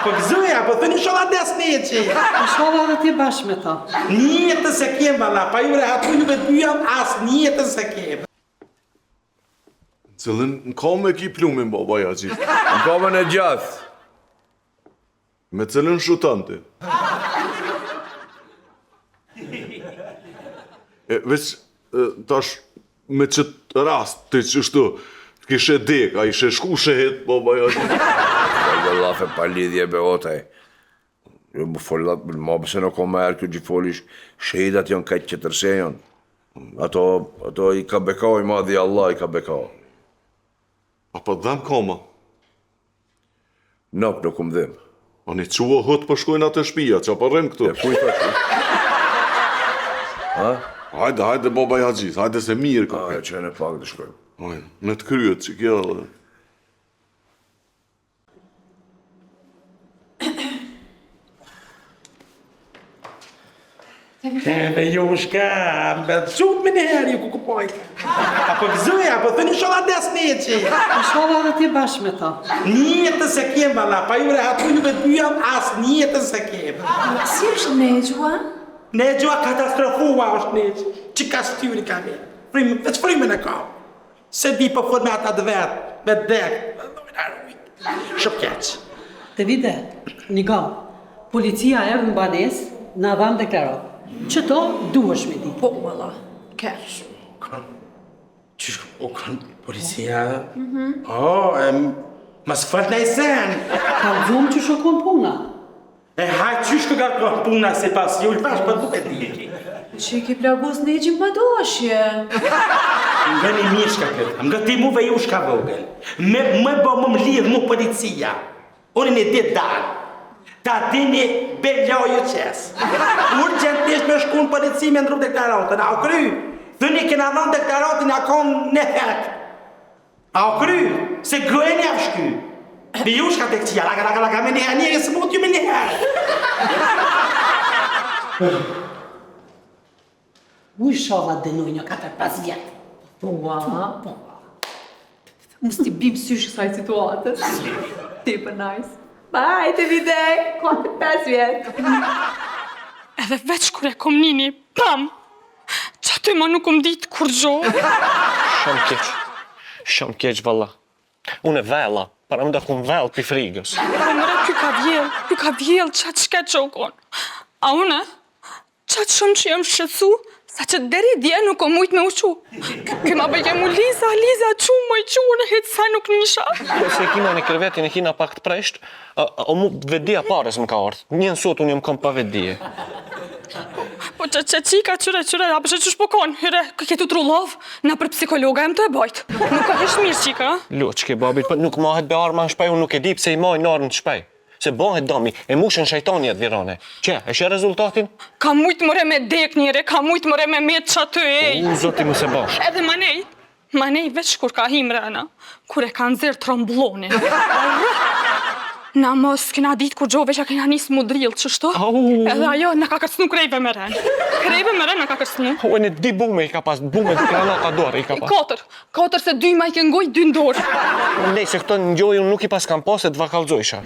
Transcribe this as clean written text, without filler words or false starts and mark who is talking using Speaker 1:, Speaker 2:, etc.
Speaker 1: Po gëzoja, po thëni shola desneqi.
Speaker 2: Shola dhe ti bashkë me ta.
Speaker 1: Njëtën se kem, valla, pa jure hatu juve dyja, as njëtën se kem.
Speaker 3: Cëllën në kome ki plumin, baba Jaxhi.
Speaker 4: Në kamën e gjathë.
Speaker 3: Me cëllën shutante. Veç, tash, me qëtë rast, të qështu, kishe dek, a ishe shku shehet, baba Jaxhi.
Speaker 4: Vallahi pa lidhje be otaj. Jo më follat, ma pëse në koma erë kjo gjifolish, shahidat janë kajtë që tërse janë. Ato i ka bekao i madhi Allah i ka bekao.
Speaker 3: A pa dhem koma?
Speaker 4: Nop nuk më dhem.
Speaker 3: A një qua hët për shkojnë atë shpia, që pa rrim këtu?
Speaker 4: E kuj thash? Ha?
Speaker 3: Hajde, baba Jaxhi, hajde se mirë ka.
Speaker 4: Aja që e në pak të shkojmë.
Speaker 3: Hajde, me të kryet që kjo dhe.
Speaker 1: Dhe Jushka, më qut me njëherë ju kukupojtë. Apo gëzoja, po thëni shola desneqi.
Speaker 2: Shola dhe ti bashkë me ta.
Speaker 1: Njëtën se kem, valla, pa jure hatu juve dyja, as njëtën se kem.
Speaker 5: Si është Nexhua?
Speaker 1: Nexhua katastrofua është Nexhë. Që ka shtyri ka me. Veç frimën e kam. Se di për fod me ata dhe vetë, me dekë. Shumë keq.
Speaker 2: Të vide, një gam, policia erë në banes, në dhamë deklarat. Qëto duhesh me di.
Speaker 5: Po, valla, kesh.
Speaker 1: Qysh, o kanë policia? Mas falt në i sen.
Speaker 2: Ka vëmë që shokon puna.
Speaker 1: E haj, qysh ka kërë puna se pas, ju lëpash për duke di.
Speaker 5: Që i ke plagos Nexhin pa doshje.
Speaker 1: Nga një mishka këtë, nga ti muve ju shka vogël. Me bo më lidh mu policia. Unë një ditë dalë. Ta dini belloju qes. Urgentisht me shku në polici me ndru deklaratën. A u kry? Thëni kena dhënë deklaratën a konë në hek. A u kry? Se gëjnë javë shky. Dhe ju shka të këqia, laka me një njëri së mund ju me një herë.
Speaker 2: Uj shola dënoj një 4-5 vjetë.
Speaker 5: Ua. Mos t'i bim sysh kësaj situatës. Ti për nice. Bajte videj, 4-5 vjetë.
Speaker 6: Edhe veç kur e kom nini, pam! Që aty ma nuk kom ditë kur gjo.
Speaker 7: Shumë keq, valla. Unë e vella, para më da kun vell pi frigës.
Speaker 6: Po mëre, kjo ka vjell, qatë shke që u konë. A une, qatë shumë që jem shqetsu, sa që deri dje nuk o mujt me uqu. Këma bëjke mu Liza, që më i qu, në hitë sa nuk nisha.
Speaker 7: Se kina në krevetin e kina pak të presht, o mu vedia pares më ka ardhë. Njën sot unë jem kom pa vedije.
Speaker 6: Po që qika, qyre, a përshë që shpokon, hyre, këtu trullov, na për psikologa jem të e bajt. Nuk ka hesh mirë qika.
Speaker 7: Luqke, babit, për nuk mahet be arma në shpej, unë nuk e di pse i maj në armë të shpej. Se bëhet dami, e mushën shajtonjet virone. Që, e shë rezultatin?
Speaker 6: Ka mujt mëre me dek njëre, ka mujt mëre me metë që aty ej.
Speaker 7: Zoti më se bash.
Speaker 6: Edhe manej veç kur ka him rëna, kur e ka nëzirë tromblonin. Na mos kena ditë kur gjove që kena nisë mu drillë, qështu? Edhe ajo në ka kërcnu krejve me rënë. Krejve me rënë në ka kërcnu.
Speaker 7: E në di bume i ka pas, bume të granata dorë i ka pas.
Speaker 6: Katër se 2 ma i këngoj 2 në dorë.
Speaker 7: Nej, se këto në gjojë unë nuk i pas kam pas e të vakallzojsha.